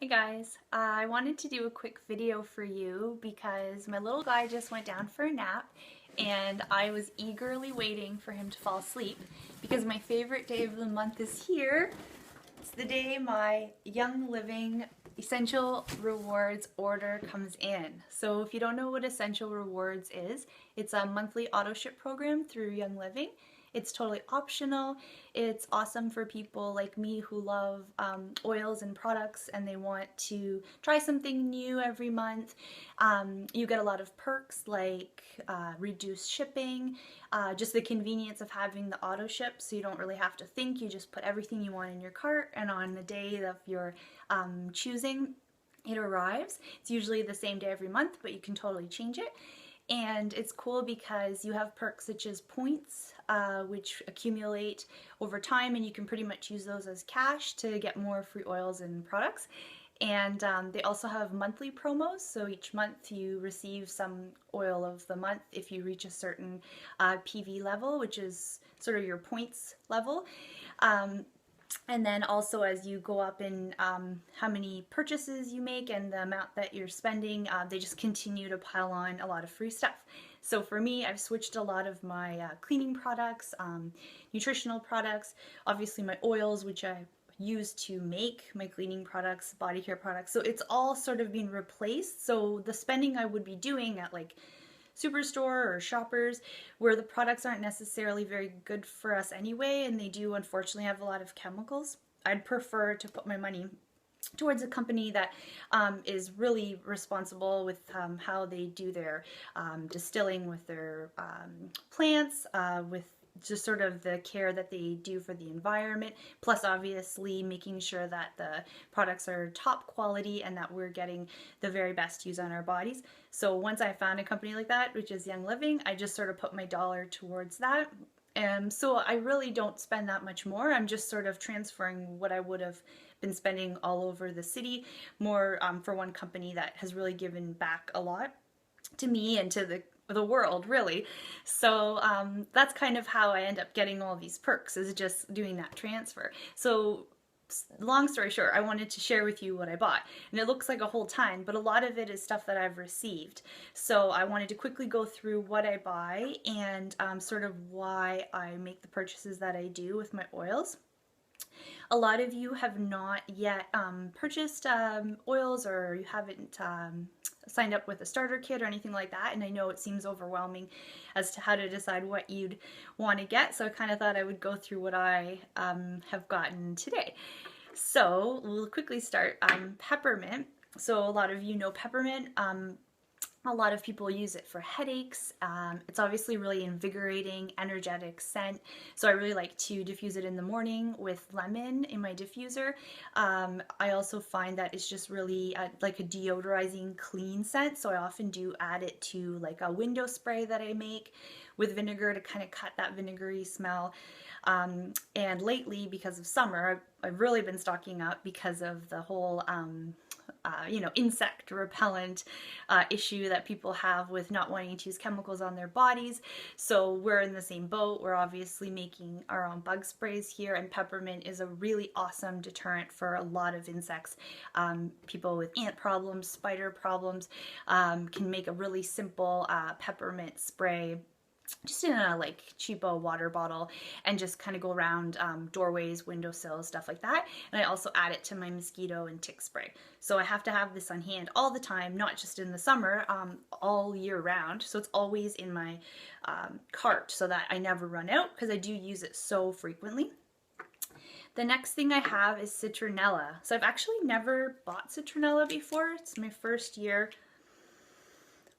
Hey guys, I wanted to do a quick video for you because my little guy just went down for a nap and I was eagerly waiting for him to fall asleep because my favorite day of the month is here. It's the day my Young Living Essential Rewards order comes in. So if you don't know what Essential Rewards is, it's a monthly auto ship program through Young Living. It's totally optional. It's awesome for people like me who love oils and products and they want to try something new every month. You get a lot of perks like reduced shipping, just the convenience of having the auto ship so you don't really have to think. You just put everything you want in your cart and on the day of your choosing, it arrives. It's usually the same day every month, but you can totally change it. And it's cool because you have perks such as points, which accumulate over time, and you can pretty much use those as cash to get more free oils and products. And they also have monthly promos, so each month you receive some oil of the month if you reach a certain PV level, which is sort of your points level. And then also as you go up in how many purchases you make and the amount that you're spending, they just continue to pile on a lot of free stuff. So for me, I've switched a lot of my cleaning products, nutritional products, obviously my oils, which I use to make my cleaning products, body care products. So it's all sort of been replaced. So the spending I would be doing at like Superstore or Shoppers, where the products aren't necessarily very good for us anyway, and they do unfortunately have a lot of chemicals. I'd prefer to put my money towards a company that is really responsible with how they do their distilling with their plants, with just sort of the care that they do for the environment, plus obviously making sure that the products are top quality and that we're getting the very best use on our bodies. So once I found a company like that, which is Young Living, I just sort of put my dollar towards that. So I really don't spend that much more. I'm just sort of transferring what I would have been spending all over the city more for one company that has really given back a lot to me and to the world, really. So that's kind of how I end up getting all these perks, is just doing that transfer. So long story short, I wanted to share with you what I bought. And it looks like a whole ton, but a lot of it is stuff that I've received. So I wanted to quickly go through what I buy and sort of why I make the purchases that I do with my oils. A lot of you have not yet purchased oils, or you haven't signed up with a starter kit or anything like that, and I know it seems overwhelming as to how to decide what you'd want to get, so I kind of thought I would go through what I have gotten today. So we'll quickly start. Peppermint. So a lot of you know peppermint. A lot of people use it for headaches. It's obviously really invigorating, energetic scent. So I really like to diffuse it in the morning with lemon in my diffuser. I also find that it's just really like a deodorizing, clean scent. So I often do add it to like a window spray that I make with vinegar to kind of cut that vinegary smell. And lately, because of summer, I've really been stocking up because of the whole insect repellent issue that people have with not wanting to use chemicals on their bodies. So we're in the same boat. We're obviously making our own bug sprays here, and peppermint is a really awesome deterrent for a lot of insects. People with ant problems, spider problems, can make a really simple peppermint spray just in a like cheapo water bottle and just kind of go around doorways, windowsills, stuff like that. And I also add it to my mosquito and tick spray. So I have to have this on hand all the time, not just in the summer, all year round. So it's always in my cart so that I never run out, because I do use it so frequently. The next thing I have is citronella. So I've actually never bought citronella before. It's my first year.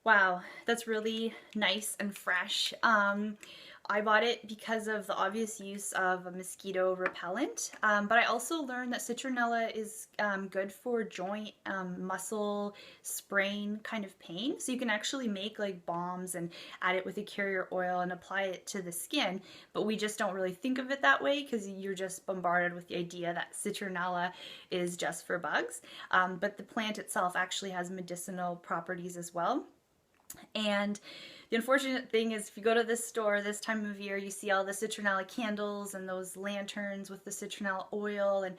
Wow, that's really nice and fresh. I bought it because of the obvious use of a mosquito repellent, but I also learned that citronella is good for joint, muscle, sprain kind of pain. So you can actually make like balms and add it with a carrier oil and apply it to the skin, but we just don't really think of it that way because you're just bombarded with the idea that citronella is just for bugs. But the plant itself actually has medicinal properties as well. And the unfortunate thing is, if you go to this store this time of year, you see all the citronella candles and those lanterns with the citronella oil, and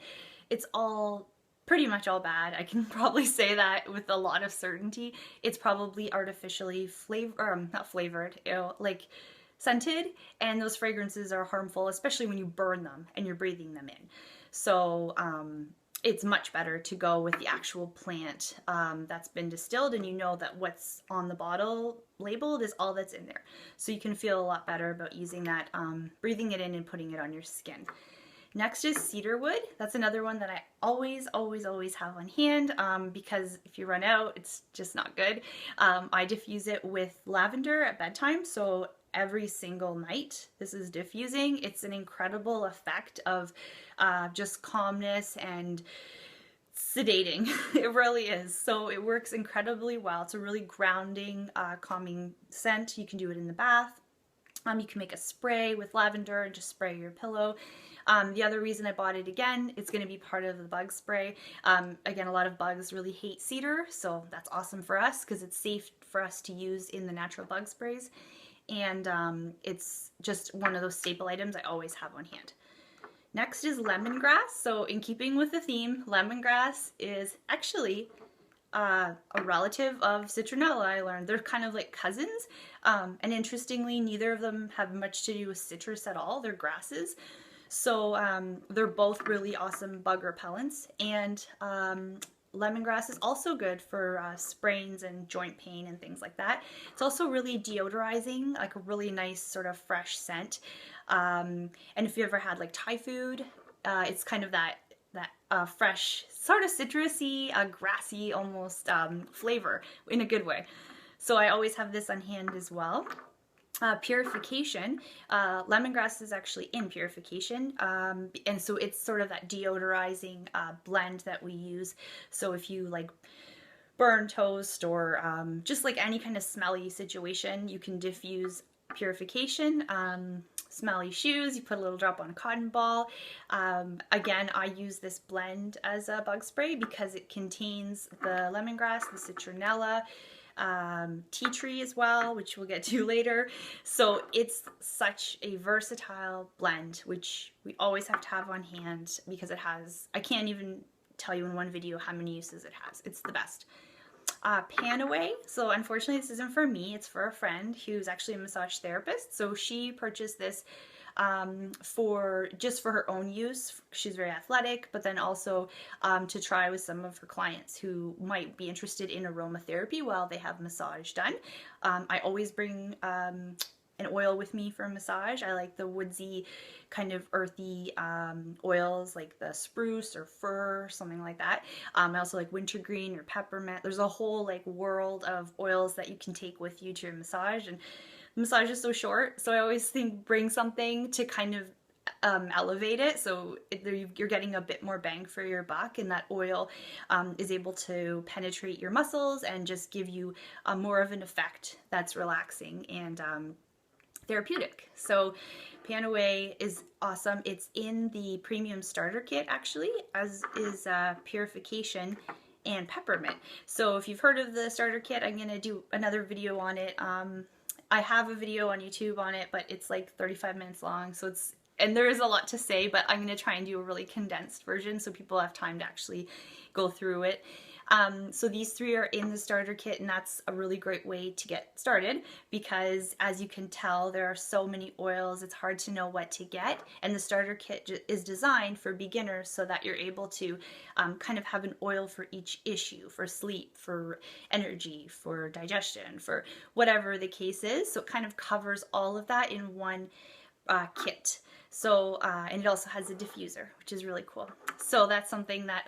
it's all pretty much all bad. I can probably say that with a lot of certainty. It's probably artificially not flavored, like scented, and those fragrances are harmful, especially when you burn them and you're breathing them in. So it's much better to go with the actual plant that's been distilled, and you know that what's on the bottle labeled is all that's in there. So you can feel a lot better about using that, breathing it in and putting it on your skin. Next is cedarwood. That's another one that I always have on hand because if you run out, it's just not good. I diffuse it with lavender at bedtime, so every single night this is diffusing. It's an incredible effect of just calmness and sedating. It really is. So it works incredibly well. It's a really grounding, calming scent. You can do it in the bath. You can make a spray with lavender and just spray your pillow. The other reason I bought it again, it's going to be part of the bug spray. Again, a lot of bugs really hate cedar, so that's awesome for us because it's safe for us to use in the natural bug sprays. And it's just one of those staple items I always have on hand. Next is lemongrass. So in keeping with the theme, lemongrass is actually a relative of citronella, I learned. They're kind of like cousins. And interestingly, neither of them have much to do with citrus at all. They're grasses. So they're both really awesome bug repellents. And lemongrass is also good for sprains and joint pain and things like that. It's also really deodorizing, like a really nice sort of fresh scent. And if you ever had like Thai food, it's kind of that fresh, sort of citrusy, grassy almost flavor in a good way. So I always have this on hand as well. Purification. Lemongrass is actually in purification, and so it's sort of that deodorizing blend that we use. So if you like burn toast or just like any kind of smelly situation, you can diffuse purification. Smelly shoes, you put a little drop on a cotton ball. Again, I use this blend as a bug spray because it contains the lemongrass, the citronella, tea tree as well, which we'll get to later. So it's such a versatile blend, which we always have to have on hand because it has, I can't even tell you in one video how many uses it has. It's the best. Panaway. So unfortunately this isn't for me, it's for a friend who's actually a massage therapist. So she purchased this for her own use. She's very athletic, but then also to try with some of her clients who might be interested in aromatherapy while they have massage done. I always bring an oil with me for a massage. I like the woodsy kind of earthy oils like the spruce or fir, something like that. I also like wintergreen or peppermint. There's a whole like world of oils that you can take with you to your massage, and the massage is so short, so I always think bring something to kind of elevate it, so you're getting a bit more bang for your buck, and that oil is able to penetrate your muscles and just give you more of an effect that's relaxing and therapeutic. So Panaway is awesome. It's in the premium starter kit actually, as is purification and peppermint. So if you've heard of the starter kit, I'm gonna do another video on it. I have a video on YouTube on it, but it's like 35 minutes long, so and there is a lot to say, but I'm going to try and do a really condensed version so people have time to actually go through it. So these three are in the starter kit, and that's a really great way to get started because, as you can tell, there are so many oils, it's hard to know what to get, and the starter kit is designed for beginners so that you're able to kind of have an oil for each issue, for sleep, for energy, for digestion, for whatever the case is. So it kind of covers all of that in one kit. So, and it also has a diffuser, which is really cool. So that's something that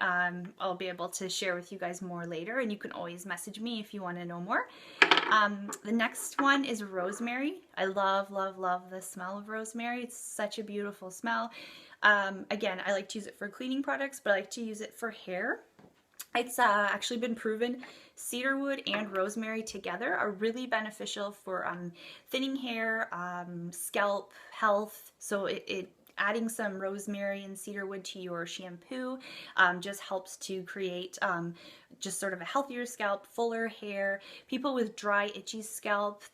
I'll be able to share with you guys more later, and you can always message me if you want to know more. The next one is rosemary. I love the smell of rosemary. It's such a beautiful smell. Again, I like to use it for cleaning products, but I like to use it for hair. It's actually been proven cedarwood and rosemary together are really beneficial for thinning hair, scalp health. So adding some rosemary and cedarwood to your shampoo just helps to create just sort of a healthier scalp, fuller hair. People with dry, itchy scalp,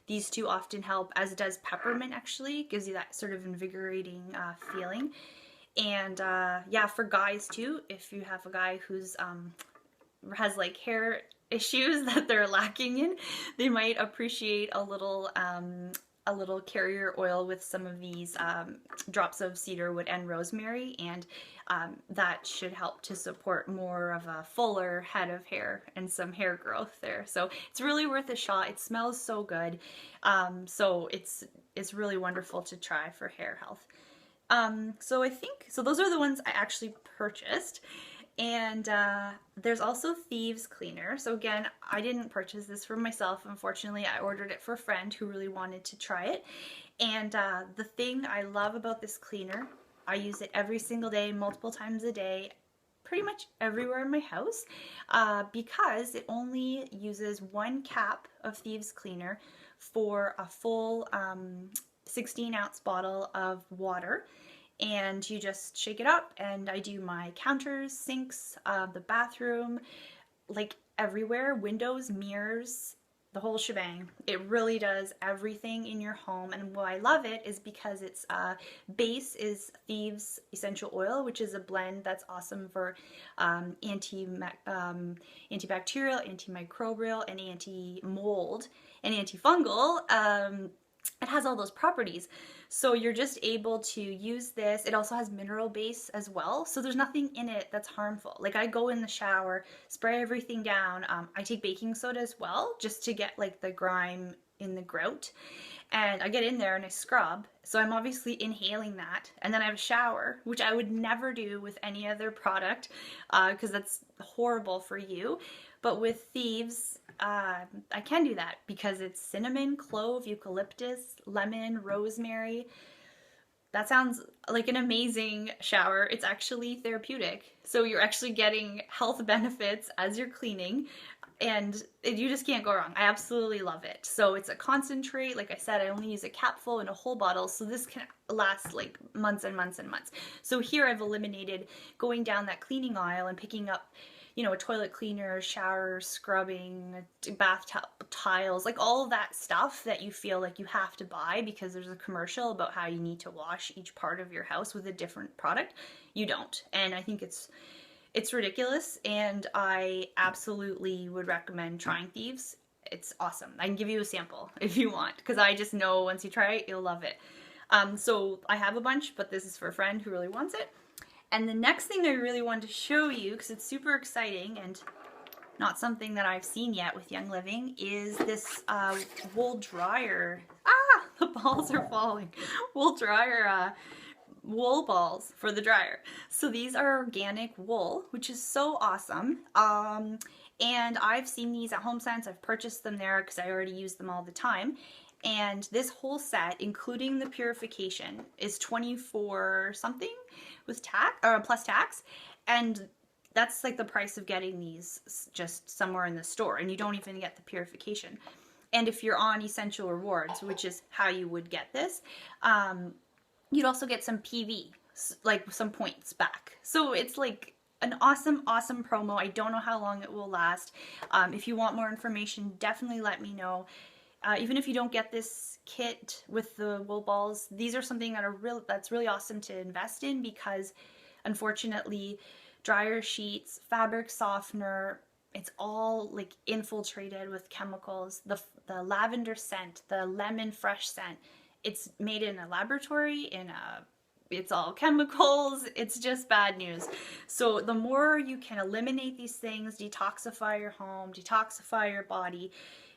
these two often help, as does peppermint actually. It gives you that sort of invigorating feeling. And yeah, for guys too, if you have a guy who's has like hair issues that they're lacking in, they might appreciate a little carrier oil with some of these drops of cedarwood and rosemary, and that should help to support more of a fuller head of hair and some hair growth there. So it's really worth a shot. It smells so good. So it's really wonderful to try for hair health. So I think, so those are the ones I actually purchased. And there's also Thieves Cleaner. So again, I didn't purchase this for myself. Unfortunately, I ordered it for a friend who really wanted to try it. And the thing I love about this cleaner, I use it every single day, multiple times a day, pretty much everywhere in my house, because it only uses 1 cap of Thieves Cleaner for a full 16-ounce bottle of water. And you just shake it up, and I do my counters, sinks, the bathroom, like everywhere, windows, mirrors, the whole shebang. It really does everything in your home. And why I love it is because its base is Thieves Essential Oil, which is a blend that's awesome for antibacterial, antimicrobial, and anti-mold, and antifungal. It has all those properties. So you're just able to use this. It also has mineral base as well. So there's nothing in it that's harmful. Like I go in the shower, spray everything down. I take baking soda as well, just to get like the grime in the grout. And I get in there and I scrub. So I'm obviously inhaling that. And then I have a shower, which I would never do with any other product because that's horrible for you. But with Thieves, I can do that because it's cinnamon, clove, eucalyptus, lemon, rosemary. That sounds like an amazing shower. It's actually therapeutic. So you're actually getting health benefits as you're cleaning, and you just can't go wrong. I absolutely love it. So it's a concentrate. Like I said, I only use a capful in a whole bottle, so this can last like months and months and months. So here I've eliminated going down that cleaning aisle and picking up, you know, a toilet cleaner, shower, scrubbing, bathtub tiles, like all of that stuff that you feel like you have to buy because there's a commercial about how you need to wash each part of your house with a different product. You don't. And I think it's ridiculous, and I absolutely would recommend trying Thieves. It's awesome. I can give you a sample if you want, because I just know once you try it, you'll love it. So I have a bunch, but this is for a friend who really wants it. And the next thing I really wanted to show you, because it's super exciting and not something that I've seen yet with Young Living, is this wool dryer. Ah, the balls are falling. Wool dryer, wool balls for the dryer. So these are organic wool, which is so awesome. And I've seen these at HomeSense. I've purchased them there because I already use them all the time. And this whole set, including the purification, is $24 something with tax or plus tax, and that's like the price of getting these just somewhere in the store, and you don't even get the purification. And if you're on Essential Rewards, which is how you would get this, you'd also get some PV, like some points back. So it's like an awesome promo. I don't know how long it will last. If you want more information, definitely let me know. Even if you don't get this kit with the wool balls, these are something that's really awesome to invest in, because unfortunately dryer sheets, fabric softener, it's all like infiltrated with chemicals. The lavender scent, the lemon fresh scent, it's made in a laboratory, it's all chemicals. It's just bad news. So the more you can eliminate these things, detoxify your home, detoxify your body,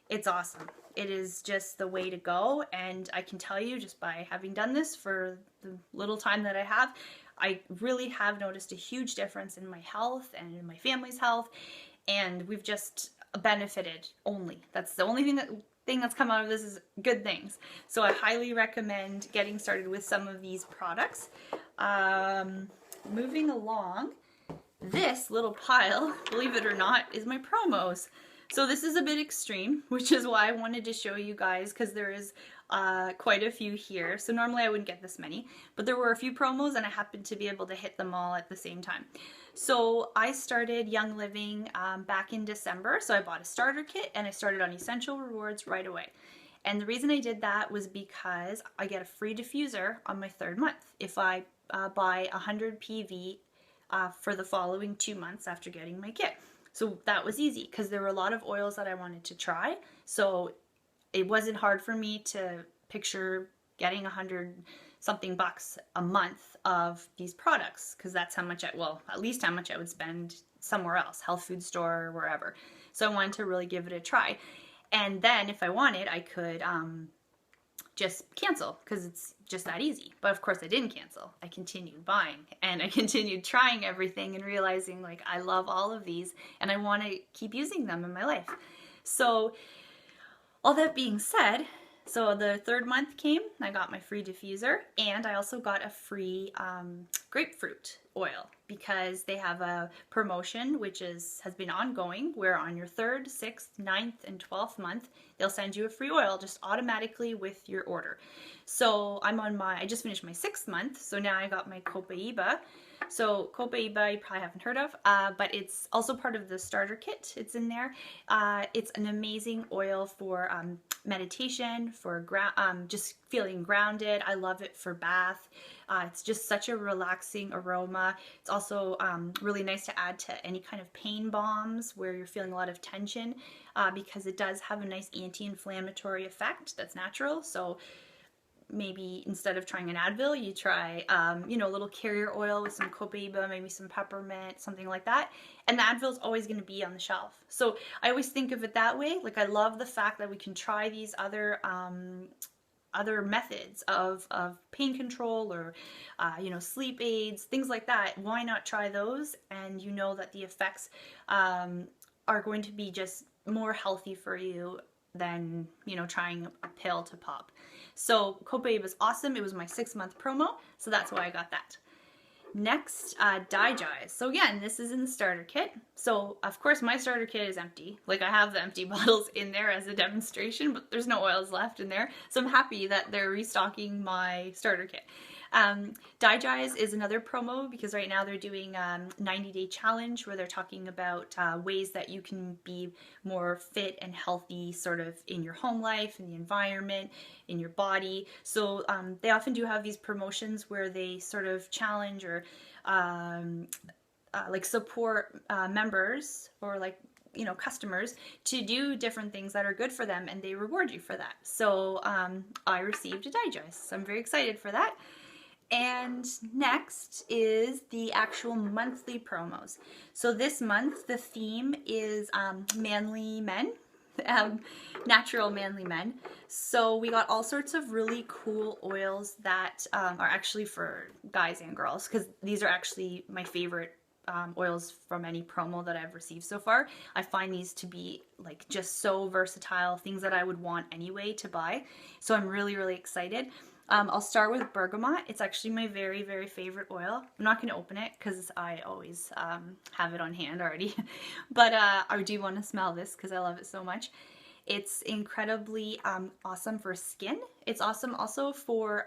it's awesome. It is just the way to go, and I can tell you, just by having done this for the little time that I have, I really have noticed a huge difference in my health and in my family's health, and we've just benefited only. That's the only thing that's come out of this is good things. So I highly recommend getting started with some of these products. Moving along, this little pile, believe it or not, is my promos. So this is a bit extreme, which is why I wanted to show you guys, because there is quite a few here. So normally I wouldn't get this many, but there were a few promos and I happened to be able to hit them all at the same time. So I started Young Living back in December. So I bought a starter kit and I started on Essential Rewards right away. And the reason I did that was because I get a free diffuser on my 3rd month if I buy 100 PV for the following 2 months after getting my kit. So that was easy because there were a lot of oils that I wanted to try. So it wasn't hard for me to picture getting 100 something bucks a month of these products, because that's how much at least how much I would spend somewhere else, health food store or wherever. So I wanted to really give it a try. And then if I wanted, I could just cancel, because it's just that easy. But of course I didn't cancel. I continued buying and I continued trying everything and realizing like I love all of these and I want to keep using them in my life. So all that being said, so the third month came, I got my free diffuser, and I also got a free grapefruit oil, because they have a promotion which has been ongoing, where on your 3rd, 6th, 9th, and 12th month, they'll send you a free oil just automatically with your order. So I just finished my 6th month, so now I got my Copaiba. So Copaiba you probably haven't heard of, but it's also part of the starter kit. It's in there. It's an amazing oil for meditation, for just feeling grounded. I love it for bath. It's just such a relaxing aroma. It's also really nice to add to any kind of pain balms where you're feeling a lot of tension, because it does have a nice anti-inflammatory effect that's natural. So maybe instead of trying an Advil, you try, a little carrier oil with some Copaiba, maybe some peppermint, something like that. And the Advil is always going to be on the shelf. So I always think of it that way. Like, I love the fact that we can try these other methods of pain control, or, sleep aids, things like that. Why not try those? And you know that the effects are going to be just more healthy for you than, trying a pill to pop. So Copaiba is awesome. It was my 6-month promo, so that's why I got that. Next, Digest. So again, this is in the starter kit. So of course my starter kit is empty. Like, I have the empty bottles in there as a demonstration, but there's no oils left in there. So I'm happy that they're restocking my starter kit. Digest is another promo, because right now they're doing a 90-day challenge where they're talking about ways that you can be more fit and healthy sort of in your home life, in the environment, in your body. So they often do have these promotions where they sort of challenge or support members, or customers, to do different things that are good for them, and they reward you for that. So I received a Digest, so I'm very excited for that. And next is the actual monthly promos. So this month the theme is manly men, natural manly men. So we got all sorts of really cool oils that are actually for guys and girls, because these are actually my favorite oils from any promo that I've received so far. I find these to be like just so versatile, things that I would want anyway to buy. So I'm really, really excited. I'll start with bergamot. It's actually my very, very favorite oil. I'm not going to open it because I always have it on hand already. But I do want to smell this because I love it so much. It's incredibly awesome for skin. It's awesome also for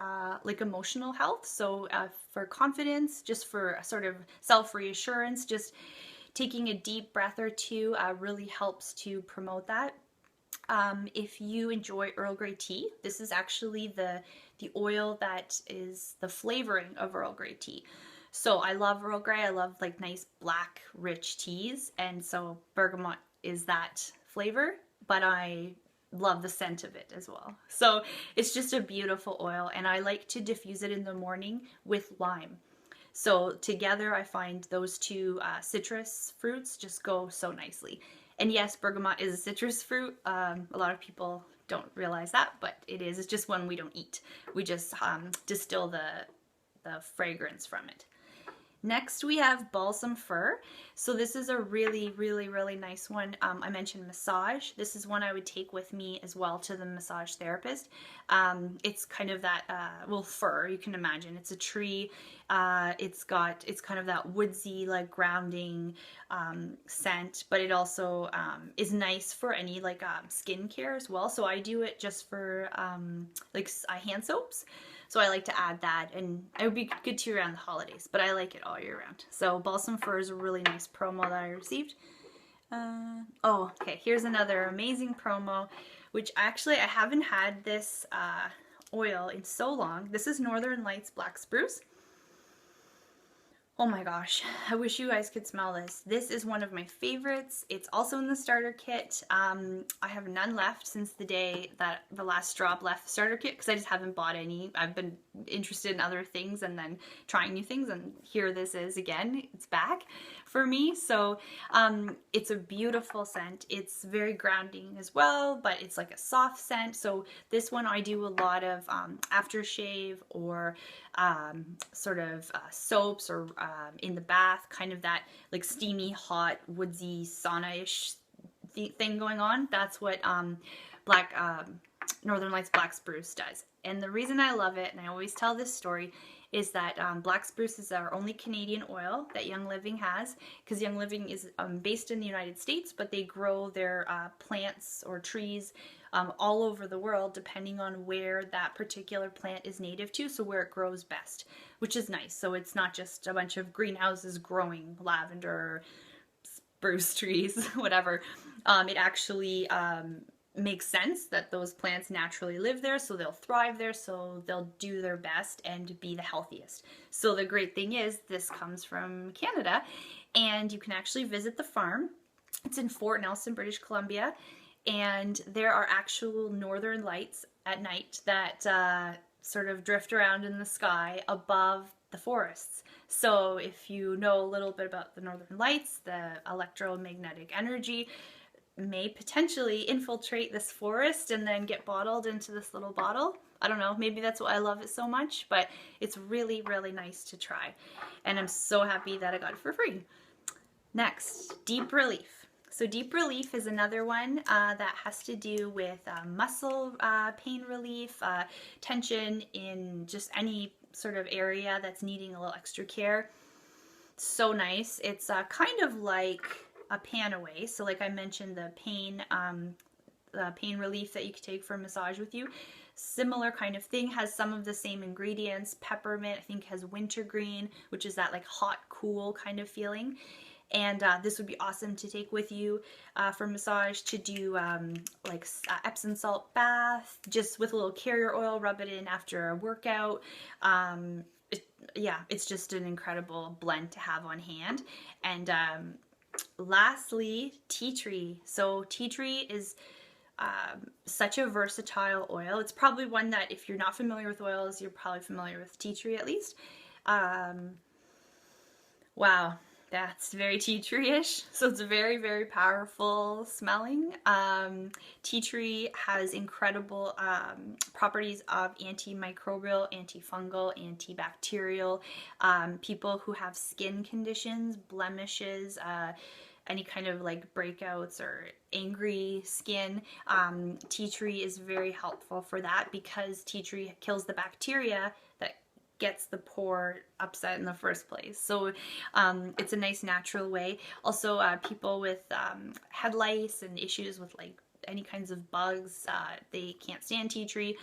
emotional health. So for confidence, just for sort of self-reassurance, just taking a deep breath or two really helps to promote that. If you enjoy Earl Grey tea, this is actually the oil that is the flavoring of Earl Grey tea. So I love Earl Grey. I love nice black rich teas, and so bergamot is that flavor, but I love the scent of it as well. So it's just a beautiful oil, and I like to diffuse it in the morning with lime. So together I find those two citrus fruits just go so nicely. And yes, bergamot is a citrus fruit. A lot of people don't realize that, but it is. It's just one we don't eat. We just distill the fragrance from it. Next we have balsam fir. So this is a really, really, really nice one. I mentioned massage. This is one I would take with me as well to the massage therapist. It's kind of that, fir, you can imagine. It's a tree. It's kind of that woodsy, hand scent, but it also is nice for any skincare as well. So I do it just for hand soaps. So I like to add that, and it would be good too around the holidays, but I like it all year round. So balsam fir is a really nice promo that I received. Okay, here's another amazing promo, which actually I haven't had this oil in so long. This is Northern Lights Black Spruce. Oh my gosh, I wish you guys could smell this. This is one of my favorites. It's also in the starter kit. I have none left since the day that the last drop left the starter kit because I just haven't bought any. I've been interested in other things and then trying new things, and here this is again. It's back for me. So it's a beautiful scent. It's very grounding as well, but it's like a soft scent. So this one I do a lot of aftershave or sort of soaps or in the bath, kind of that like steamy, hot, woodsy, sauna-ish thing going on. That's what Northern Lights Black Spruce does. And the reason I love it, and I always tell this story, is that Black Spruce is our only Canadian oil that Young Living has, because Young Living is based in the United States, but they grow their plants or trees all over the world depending on where that particular plant is native to, so where it grows best, which is nice. So it's not just a bunch of greenhouses growing lavender, spruce trees, whatever. It actually makes sense that those plants naturally live there, so they'll thrive there, so they'll do their best and be the healthiest. So the great thing is this comes from Canada, and you can actually visit the farm. It's in Fort Nelson, British Columbia, and there are actual northern lights at night that sort of drift around in the sky above the forests. So if you know a little bit about the northern lights, the electromagnetic energy may potentially infiltrate this forest and then get bottled into this little bottle. I don't know, maybe that's why I love it so much, but it's really, really nice to try. And I'm so happy that I got it for free. Next, Deep Relief. So Deep Relief is another one that has to do with muscle pain relief, tension in just any sort of area that's needing a little extra care. So nice. It's kind of like a Panaway. So like I mentioned, the pain relief that you could take for a massage with you. Similar kind of thing, has some of the same ingredients. Peppermint, I think, has wintergreen, which is that like hot, cool kind of feeling. And this would be awesome to take with you for massage, to do like Epsom salt bath, just with a little carrier oil, rub it in after a workout. Yeah, it's just an incredible blend to have on hand. And lastly, tea tree. So tea tree is such a versatile oil. It's probably one that if you're not familiar with oils, you're probably familiar with tea tree at least. Wow. That's very tea tree-ish, so it's very, very powerful smelling. Tea tree has incredible properties of antimicrobial, antifungal, antibacterial. People who have skin conditions, blemishes, any kind of like breakouts or angry skin, tea tree is very helpful for that, because tea tree kills the bacteria that gets the pore upset in the first place. So it's a nice natural way. Also, people with head lice and issues with like any kinds of bugs, they can't stand tea tree.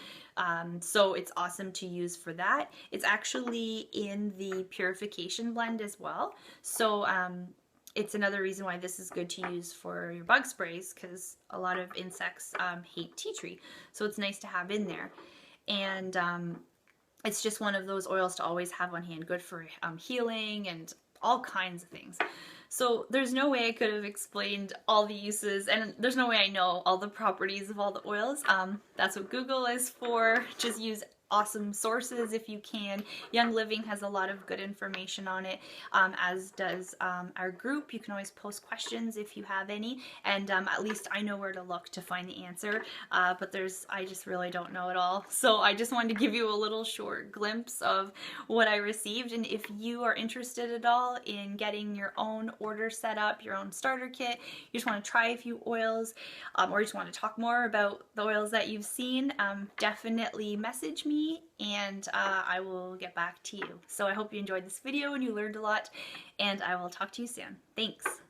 So it's awesome to use for that. It's actually in the purification blend as well. So it's another reason why this is good to use for your bug sprays, because a lot of insects hate tea tree. So it's nice to have in there. And it's just one of those oils to always have on hand, good for healing and all kinds of things. So there's no way I could have explained all the uses, and there's no way I know all the properties of all the oils. That's what Google is for. Just use awesome sources if you can. Young Living has a lot of good information on it, as does our group. You can always post questions if you have any, and at least I know where to look to find the answer, but I just really don't know it all. So I just wanted to give you a little short glimpse of what I received, and if you are interested at all in getting your own order set up, your own starter kit, you just want to try a few oils, or you just want to talk more about the oils that you've seen, definitely message me and I will get back to you. So I hope you enjoyed this video and you learned a lot, and I will talk to you soon. Thanks.